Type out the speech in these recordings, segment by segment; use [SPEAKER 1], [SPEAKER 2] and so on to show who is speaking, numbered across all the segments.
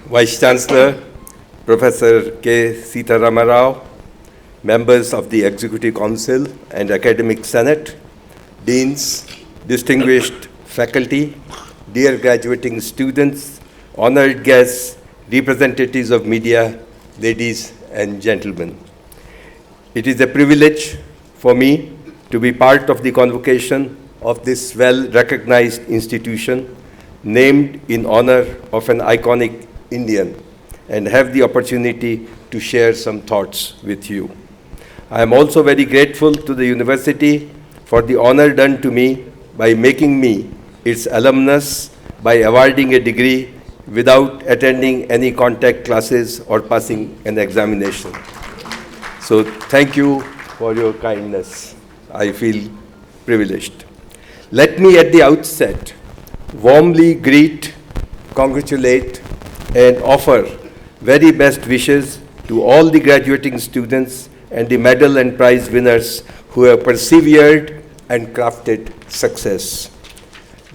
[SPEAKER 1] Vice Chancellor, Professor K. Sitaramma Rao, members of the Executive Council and Academic Senate, deans, distinguished faculty, dear graduating students, honored guests, representatives of media, ladies and gentlemen. It is a privilege for me to be part of the convocation of this well-recognized institution named in honor of an iconic Indian and have the opportunity to share some thoughts with you. I am also very grateful to the university for the honor done to me by making me its alumnus by awarding a degree without attending any contact classes or passing an examination. So thank you for your kindness. I feel privileged. Let me at the outset warmly greet, congratulate, and offer very best wishes to all the graduating students and the medal and prize winners who have persevered and crafted success.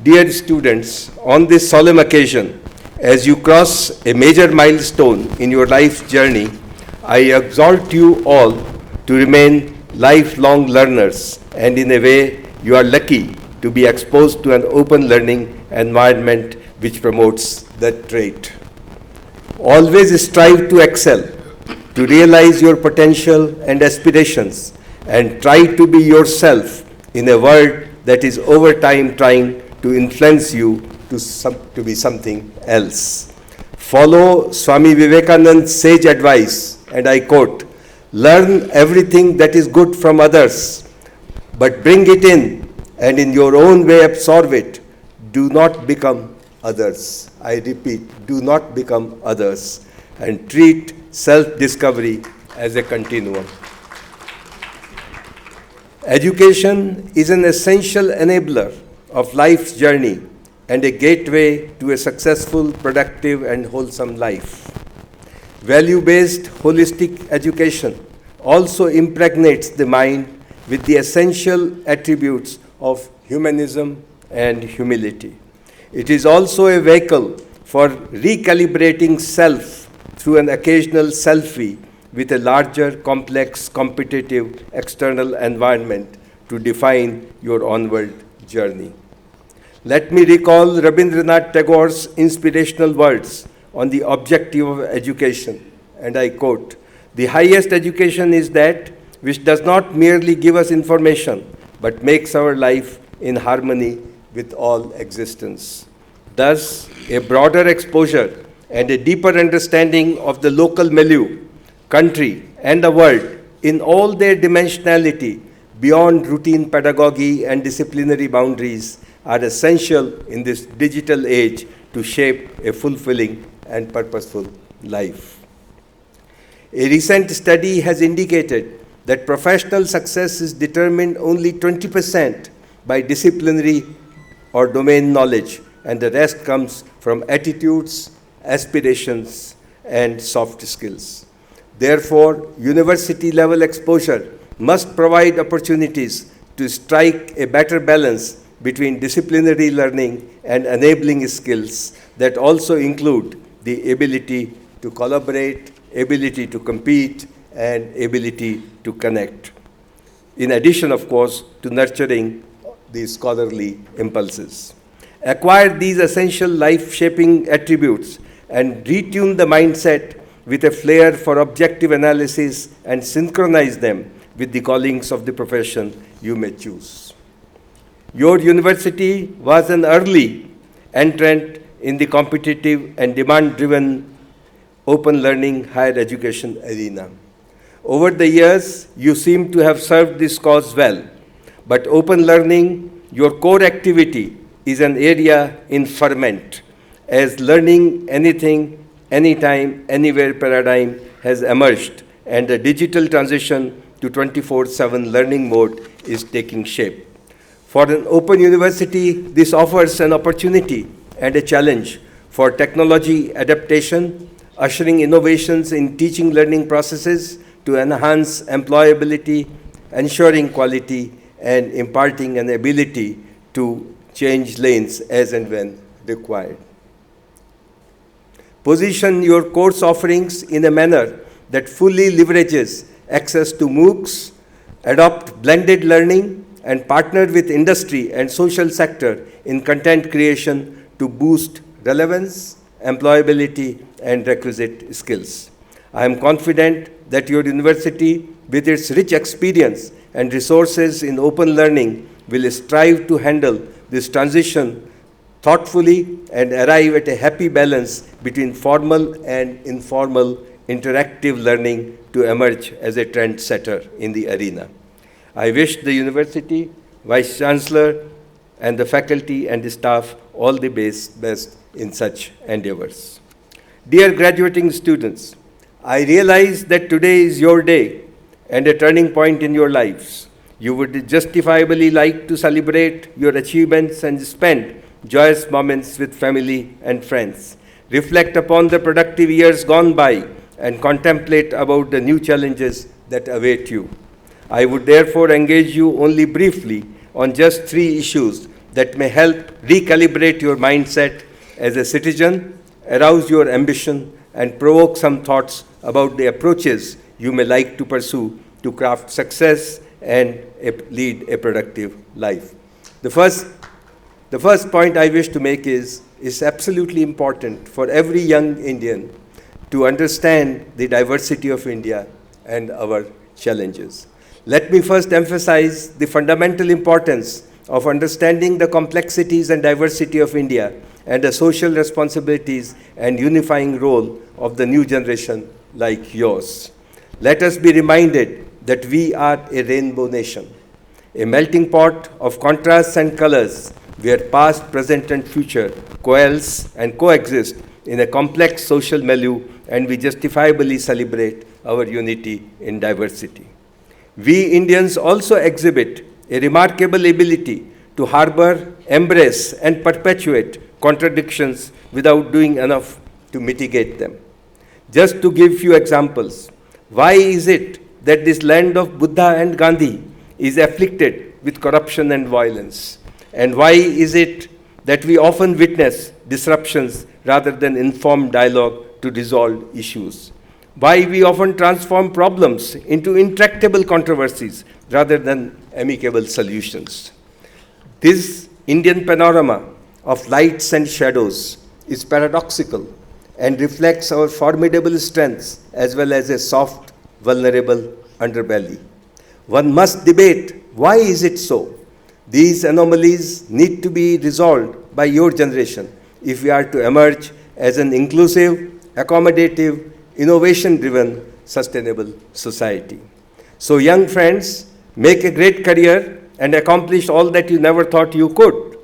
[SPEAKER 1] Dear students, on this solemn occasion, as you cross a major milestone in your life journey, I exhort you all to remain lifelong learners, and in a way, you are lucky to be exposed to an open learning environment which promotes that trait. Always strive to excel, to realize your potential and aspirations, and try to be yourself in a world that is over time trying to influence you to be something else. Follow Swami Vivekananda's sage advice, and I quote, "Learn everything that is good from others, but bring it in and in your own way absorb it. Do not become others." I repeat, do not become others, and treat self-discovery as a continuum. Education is an essential enabler of life's journey and a gateway to a successful, productive, and wholesome life. Value-based holistic education also impregnates the mind with the essential attributes of humanism and humility. It is also a vehicle for recalibrating self through an occasional selfie with a larger, complex, competitive external environment to define your onward journey. Let me recall Rabindranath Tagore's inspirational words on the objective of education, and I quote, "The highest education is that which does not merely give us information, but makes our life in harmony with all existence." Thus, a broader exposure and a deeper understanding of the local milieu, country, and the world in all their dimensionality beyond routine pedagogy and disciplinary boundaries are essential in this digital age to shape a fulfilling and purposeful life. A recent study has indicated that professional success is determined only 20% by disciplinary or domain knowledge, and the rest comes from attitudes, aspirations, and soft skills. Therefore, university-level exposure must provide opportunities to strike a better balance between disciplinary learning and enabling skills that also include the ability to collaborate, ability to compete, and ability to connect. In addition, of course, to nurturing the scholarly impulses. Acquire these essential life-shaping attributes and retune the mindset with a flair for objective analysis and synchronize them with the callings of the profession you may choose. Your university was an early entrant in the competitive and demand-driven open learning higher education arena. Over the years, you seem to have served this cause well, but open learning, your core activity, is an area in ferment, as learning anything, anytime, anywhere paradigm has emerged, and the digital transition to 24/7 learning mode is taking shape. For an open university, this offers an opportunity and a challenge for technology adaptation, ushering innovations in teaching learning processes to enhance employability, ensuring quality, and imparting an ability to change lanes as and when required. Position your course offerings in a manner that fully leverages access to MOOCs, adopt blended learning, and partner with industry and social sector in content creation to boost relevance, employability, and requisite skills. I am confident that your university, with its rich experience and resources in open learning, will strive to handle this transition thoughtfully and arrive at a happy balance between formal and informal interactive learning to emerge as a trendsetter in the arena. I wish the university, Vice Chancellor, and the faculty and the staff all the best in such endeavors. Dear graduating students, I realize that today is your day and a turning point in your lives. You would justifiably like to celebrate your achievements and spend joyous moments with family and friends. Reflect upon the productive years gone by and contemplate about the new challenges that await you. I would therefore engage you only briefly on just 3 issues that may help recalibrate your mindset as a citizen, arouse your ambition, and provoke some thoughts about the approaches you may like to pursue to craft success and lead a productive life. The first point I wish to make is absolutely important for every young Indian to understand the diversity of India and our challenges. Let me first emphasize the fundamental importance of understanding the complexities and diversity of India and the social responsibilities and unifying role of the new generation like yours. Let us be reminded that we are a rainbow nation, a melting pot of contrasts and colors where past, present, and future coalesce and coexist in a complex social milieu, and we justifiably celebrate our unity in diversity. We Indians also exhibit a remarkable ability to harbor, embrace, and perpetuate contradictions without doing enough to mitigate them. Just to give few examples, why is it that this land of Buddha and Gandhi is afflicted with corruption and violence? And why is it that we often witness disruptions rather than informed dialogue to resolve issues? Why we often transform problems into intractable controversies rather than amicable solutions? This Indian panorama of lights and shadows is paradoxical and reflects our formidable strengths as well as a soft, vulnerable underbelly. One must debate why is it so. These anomalies need to be resolved by your generation if we are to emerge as an inclusive, accommodative, innovation-driven, sustainable society. So young friends, make a great career and accomplish all that you never thought you could.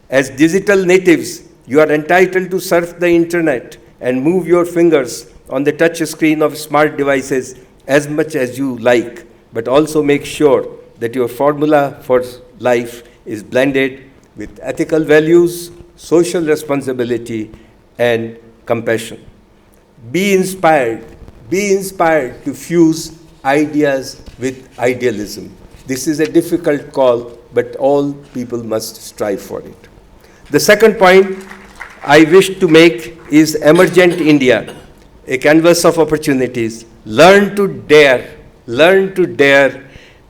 [SPEAKER 1] As digital natives, you are entitled to surf the internet and move your fingers on the touch screen of smart devices as much as you like, but also make sure that your formula for life is blended with ethical values, social responsibility, and compassion. Be inspired to fuse ideas with idealism. This is a difficult call, but all people must strive for it. The second point I wish to make is Emergent India, a canvas of opportunities. Learn to dare,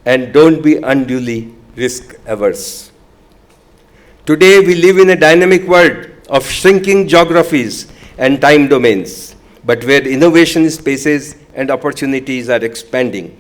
[SPEAKER 1] and don't be unduly risk averse. Today we live in a dynamic world of shrinking geographies and time domains, but where innovation spaces and opportunities are expanding.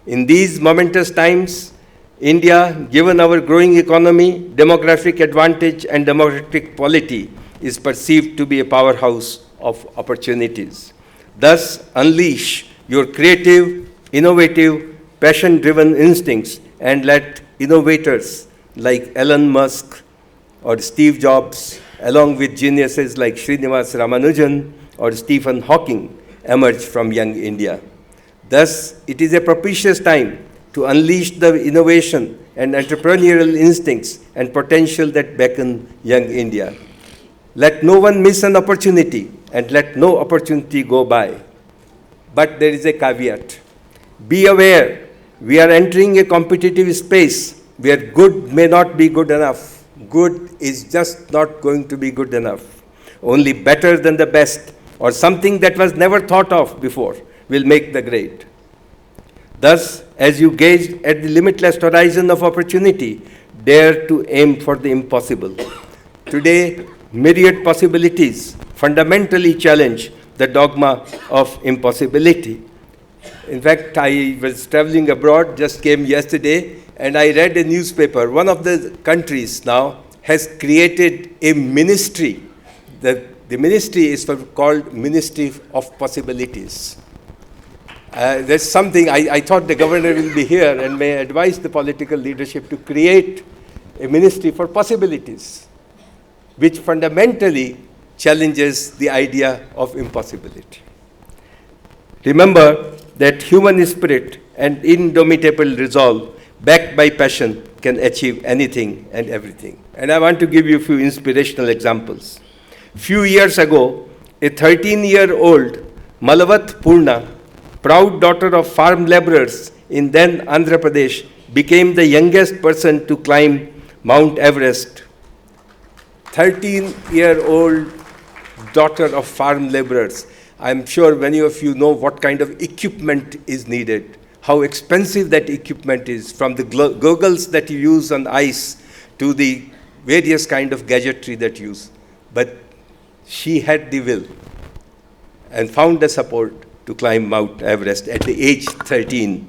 [SPEAKER 1] In these momentous times, India, given our growing economy, demographic advantage, and democratic polity, is perceived to be a powerhouse of opportunities. Thus, unleash your creative, innovative, passion-driven instincts and let innovators like Elon Musk or Steve Jobs, along with geniuses like Srinivas Ramanujan or Stephen Hawking, emerge from young India. Thus, it is a propitious time to unleash the innovation and entrepreneurial instincts and potential that beckon young India. Let no one miss an opportunity and let no opportunity go by. But there is a caveat. Be aware, we are entering a competitive space where good may not be good enough. Good is just not going to be good enough. Only better than the best or something that was never thought of before will make the grade. Thus, as you gaze at the limitless horizon of opportunity, dare to aim for the impossible. Today, myriad possibilities fundamentally challenge the dogma of impossibility. In fact, I was traveling abroad, just came yesterday, and I read a newspaper. One of the countries now has created a ministry. The ministry is called Ministry of Possibilities. There's something, I thought the governor will be here and may advise the political leadership to create a ministry for possibilities, which fundamentally challenges the idea of impossibility. Remember that human spirit and indomitable resolve, backed by passion, can achieve anything and everything. And I want to give you a few inspirational examples. Few years ago, a 13-year-old Malavat Purna, proud daughter of farm laborers in then Andhra Pradesh, became the youngest person to climb Mount Everest. 13-year-old daughter of farm laborers. I'm sure many of you know what kind of equipment is needed, how expensive that equipment is, from the goggles that you use on ice to the various kind of gadgetry that you use. But she had the will and found the support to climb Mount Everest at the age 13.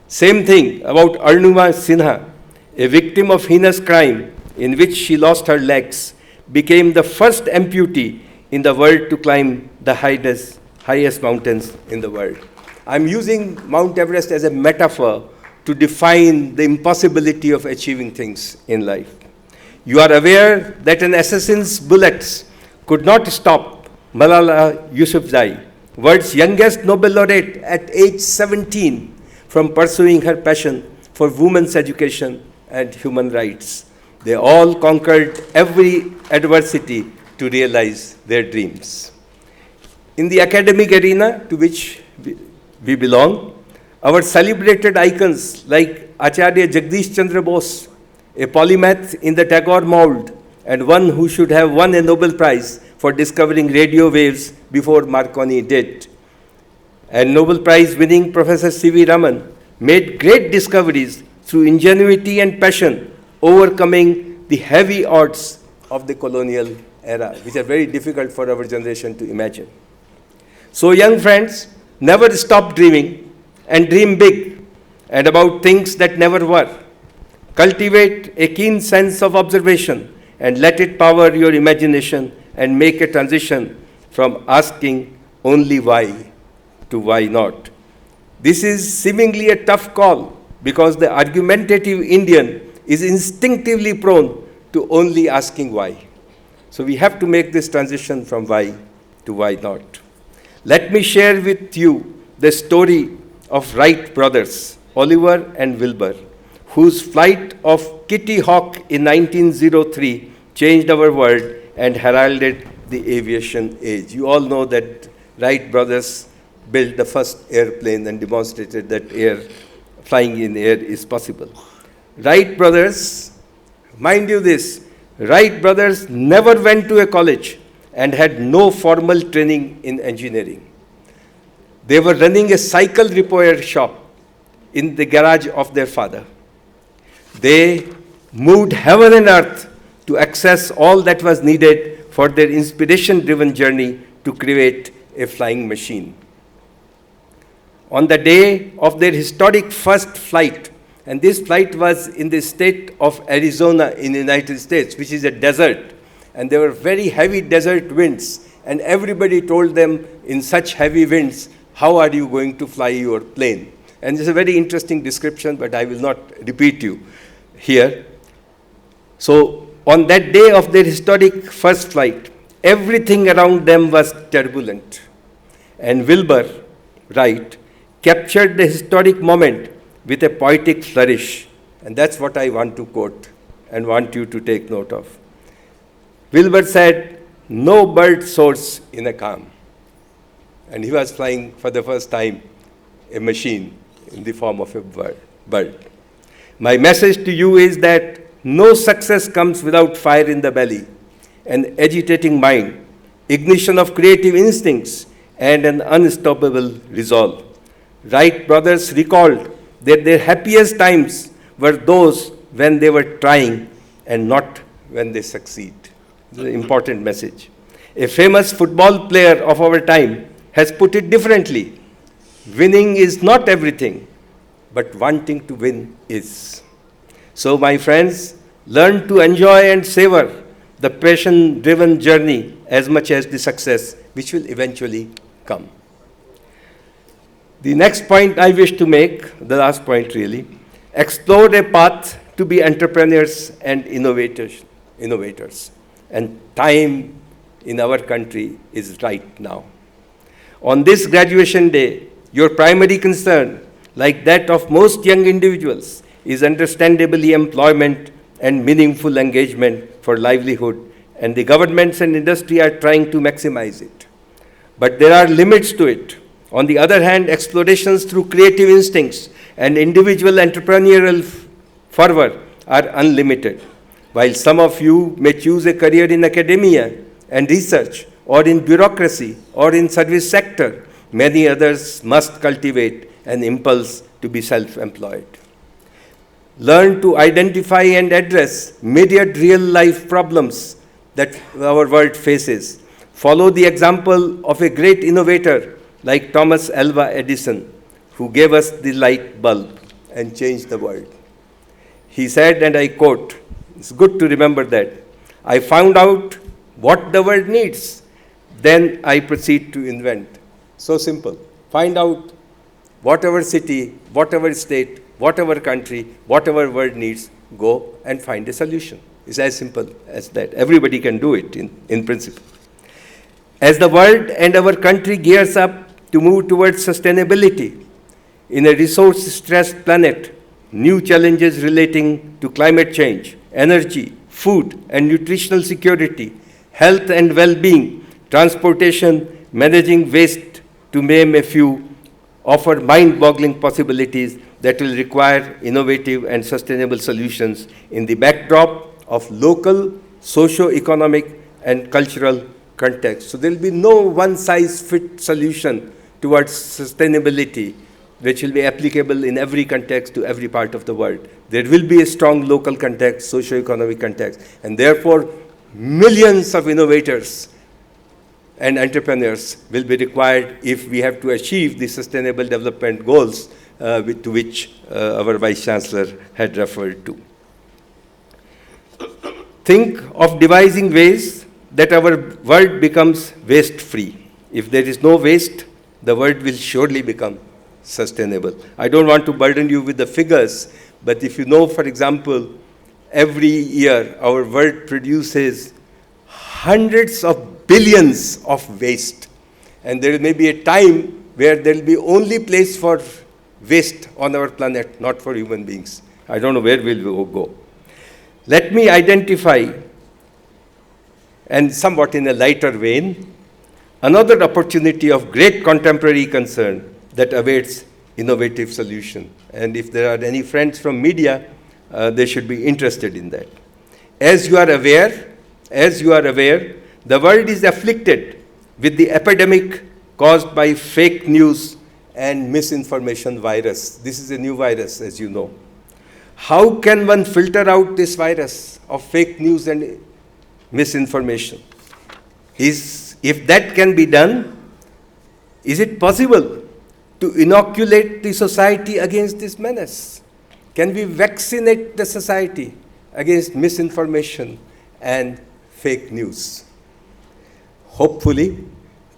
[SPEAKER 1] Same thing about Arnuma Sinha, a victim of heinous crime in which she lost her legs, became the first amputee in the world to climb the highest mountains in the world. I'm using Mount Everest as a metaphor to define the impossibility of achieving things in life. You are aware that an assassin's bullets could not stop Malala Yousafzai, world's youngest Nobel laureate at age 17, from pursuing her passion for women's education and human rights. They all conquered every adversity to realize their dreams. In the academic arena to which we belong, our celebrated icons like Acharya Jagdish Chandra Bose, a polymath in the Tagore mold, and one who should have won a Nobel Prize for discovering radio waves before Marconi did. And Nobel Prize winning Professor C.V. Raman made great discoveries through ingenuity and passion, overcoming the heavy odds of the colonial era, which are very difficult for our generation to imagine. So young friends, never stop dreaming, and dream big and about things that never were. Cultivate a keen sense of observation and let it power your imagination and make a transition from asking only why to why not. This is seemingly a tough call because the argumentative Indian is instinctively prone to only asking why. So we have to make this transition from why to why not. Let me share with you the story of Wright brothers, Oliver and Wilbur, whose flight of Kitty Hawk in 1903 changed our world and heralded the aviation age. You all know that Wright brothers built the first airplane and demonstrated that flying in air is possible. Wright brothers, mind you this, Wright brothers never went to a college and had no formal training in engineering. They were running a cycle repair shop in the garage of their father. They moved heaven and earth to access all that was needed for their inspiration-driven journey to create a flying machine. On the day of their historic first flight, and this flight was in the state of Arizona in the United States, which is a desert, and there were very heavy desert winds, and everybody told them, in such heavy winds, how are you going to fly your plane? And it's a very interesting description, but I will not repeat you here. So on that day of their historic first flight, everything around them was turbulent. And Wilbur Wright captured the historic moment with a poetic flourish. And that's what I want to quote and want you to take note of. Wilbur said, "No bird soars in a calm." And he was flying for the first time a machine in the form of a bird. My message to you is that no success comes without fire in the belly, an agitating mind, ignition of creative instincts, and an unstoppable resolve. Wright brothers recalled that their happiest times were those when they were trying and not when they succeed. This is an important message. A famous football player of our time has put it differently. Winning is not everything, but wanting to win is. So, my friends, learn to enjoy and savor the passion-driven journey as much as the success which will eventually come. The next point I wish to make, the last point really, explore a path to be entrepreneurs and innovators. And time in our country is right now. On this graduation day, your primary concern, like that of most young individuals, is understandably employment and meaningful engagement for livelihood, and the governments and industry are trying to maximize it. But there are limits to it. On the other hand, explorations through creative instincts and individual entrepreneurial fervor are unlimited. While some of you may choose a career in academia and research, or in bureaucracy, or in service sector, many others must cultivate an impulse to be self-employed. Learn to identify and address myriad real-life problems that our world faces. Follow the example of a great innovator like Thomas Alva Edison, who gave us the light bulb and changed the world. He said, and I quote, it's good to remember that, "I found out what the world needs, then I proceed to invent." So simple. Find out whatever city, whatever state, whatever country, whatever world needs, go and find a solution. It's as simple as that. Everybody can do it in principle. As the world and our country gears up to move towards sustainability in a resource-stressed planet, new challenges relating to climate change, energy, food and nutritional security, health and well-being, transportation, managing waste, to name a few, offer mind-boggling possibilities that will require innovative and sustainable solutions in the backdrop of local, socio-economic and cultural context. So there will be no one-size-fits solution towards sustainability which will be applicable in every context to every part of the world. There will be a strong local context, socio-economic context, and therefore millions of innovators and entrepreneurs will be required if we have to achieve the sustainable development goals to which our Vice Chancellor had referred to. Think of devising ways that our world becomes waste-free. If there is no waste, the world will surely become sustainable. I don't want to burden you with the figures, but if you know, for example, every year our world produces hundreds of billions of waste, and there may be a time where there will be only place for waste on our planet, not for human beings. I don't know where we'll go. Let me identify, and somewhat in a lighter vein, another opportunity of great contemporary concern that awaits innovative solution. And if there are any friends from media, they should be interested in that. As you are aware, the world is afflicted with the epidemic caused by fake news and misinformation virus. This is a new virus, as you know. How can one filter out this virus of fake news and misinformation? If that can be done, is it possible to inoculate the society against this menace? Can we vaccinate the society against misinformation and fake news? Hopefully,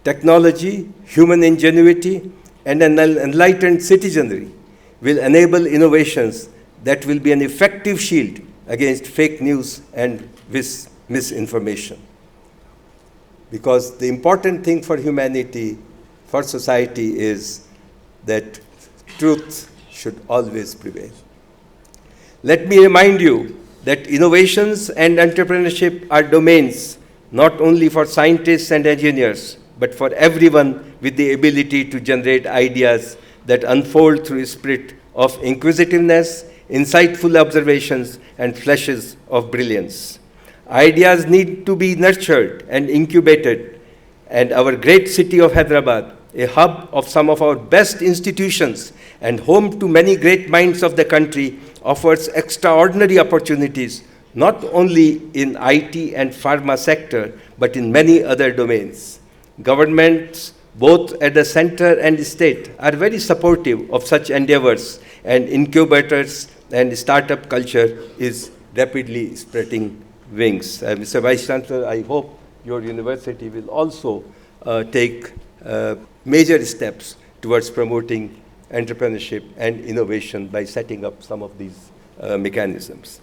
[SPEAKER 1] technology, human ingenuity, and an enlightened citizenry will enable innovations that will be an effective shield against fake news and misinformation. Because the important thing for humanity, for society, is that truth should always prevail. Let me remind you that innovations and entrepreneurship are domains not only for scientists and engineers, but for everyone with the ability to generate ideas that unfold through a spirit of inquisitiveness, insightful observations, and flashes of brilliance. Ideas need to be nurtured and incubated and our great city of Hyderabad, a hub of some of our best institutions and home to many great minds of the country, offers extraordinary opportunities, not only in IT and pharma sector, but in many other domains. Governments, both at the center and state, are very supportive of such endeavors, and incubators and startup culture is rapidly spreading wings. Mr. Vice Chancellor, I hope your university will also take major steps towards promoting entrepreneurship and innovation by setting up some of these mechanisms.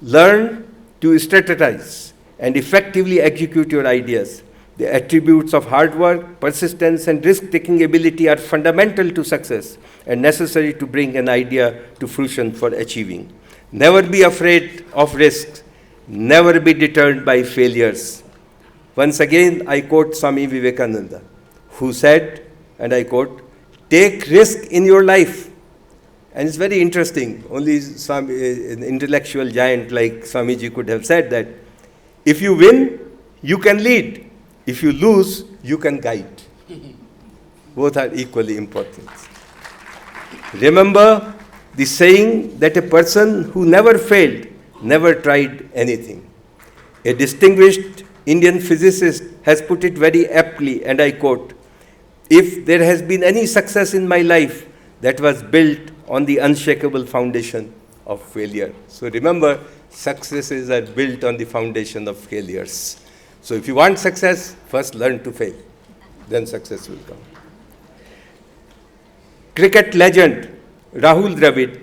[SPEAKER 1] Learn to strategize and effectively execute your ideas. The attributes of hard work, persistence, and risk-taking ability are fundamental to success and necessary to bring an idea to fruition for achieving. Never be afraid of risks. Never be deterred by failures. Once again, I quote Swami Vivekananda, who said, and I quote, "Take risk in your life." And it's very interesting. Only an intellectual giant like Swamiji could have said that if you win, you can lead. If you lose, you can guide. Both are equally important. Remember the saying that a person who never failed never tried anything. A distinguished Indian physicist has put it very aptly, and I quote, "If there has been any success in my life, that was built on the unshakable foundation of failure." So remember, successes are built on the foundation of failures. So if you want success, first learn to fail. Then success will come. Cricket legend Rahul Dravid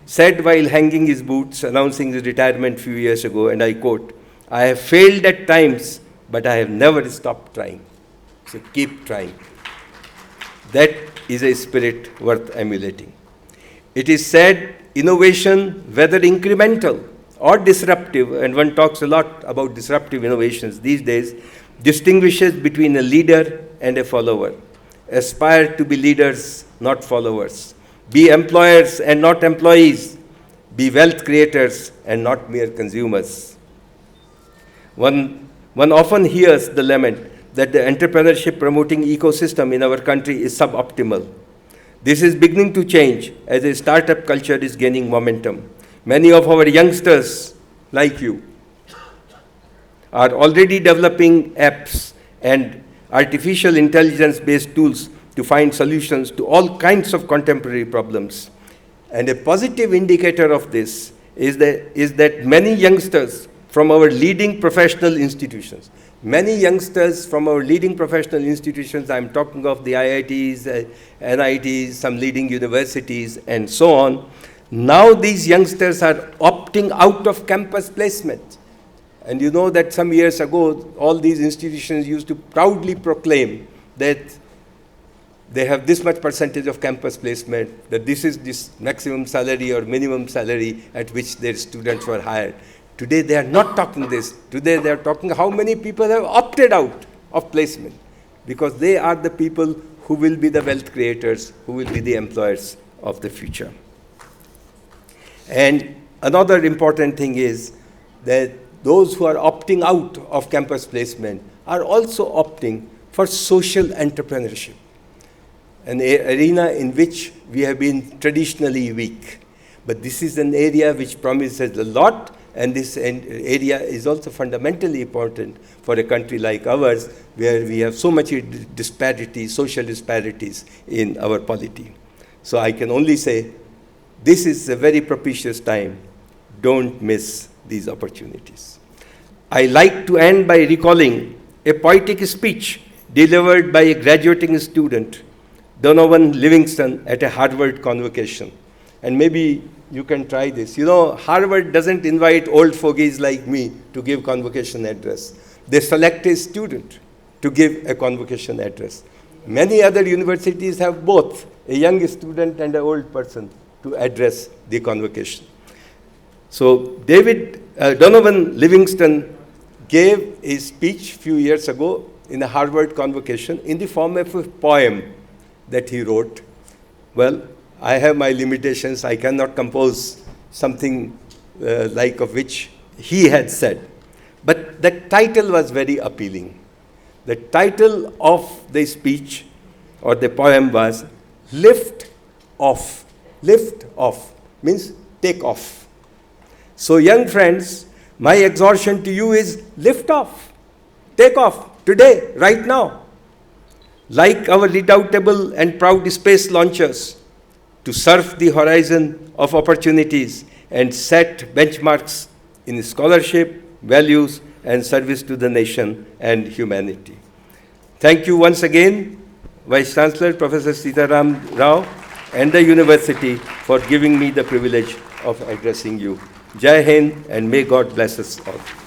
[SPEAKER 1] said while hanging his boots, announcing his retirement a few years ago, and I quote, "I have failed at times, but I have never stopped trying." So keep trying. That is a spirit worth emulating. It is said innovation, whether incremental or disruptive, and one talks a lot about disruptive innovations these days, distinguishes between a leader and a follower. Aspire to be leaders, not followers. Be employers and not employees. Be wealth creators and not mere consumers. One often hears the lament that the entrepreneurship promoting ecosystem in our country is suboptimal. This is beginning to change as a startup culture is gaining momentum. Many of our youngsters, like you, are already developing apps and artificial intelligence-based tools to find solutions to all kinds of contemporary problems. And a positive indicator of this is that many youngsters from our leading professional institutions, I'm talking of the IITs, NITs, some leading universities, and so on. Now these youngsters are opting out of campus placement. And you know that some years ago, all these institutions used to proudly proclaim that they have this much percentage of campus placement, that this is this maximum salary or minimum salary at which their students were hired. Today they are not talking this. Today they are talking how many people have opted out of placement, because they are the people who will be the wealth creators, who will be the employers of the future. And another important thing is that those who are opting out of campus placement are also opting for social entrepreneurship, an arena in which we have been traditionally weak. But this is an area which promises a lot, and this area is also fundamentally important for a country like ours, where we have so much disparities, social disparities in our polity. So I can only say, this is a very propitious time. Don't miss these opportunities. I like to end by recalling a poetic speech delivered by a graduating student, Donovan Livingston, at a Harvard convocation. And maybe you can try this. You know, Harvard doesn't invite old fogies like me to give convocation address. They select a student to give a convocation address. Many other universities have both a young student and an old person to address the convocation. So Donovan Livingston gave a speech a few years ago in a Harvard convocation in the form of a poem that he wrote. Well, I have my limitations. I cannot compose something like of which he had said. But the title was very appealing. The title of the speech or the poem was Lift Off. Lift off means take off. So young friends, my exhortation to you is lift off. Take off today, right now. Like our redoubtable and proud space launchers, to surf the horizon of opportunities and set benchmarks in scholarship, values, and service to the nation and humanity. Thank you once again, Vice Chancellor Professor Sitaram Rao and the university for giving me the privilege of addressing you. Jai Hind, and may God bless us all.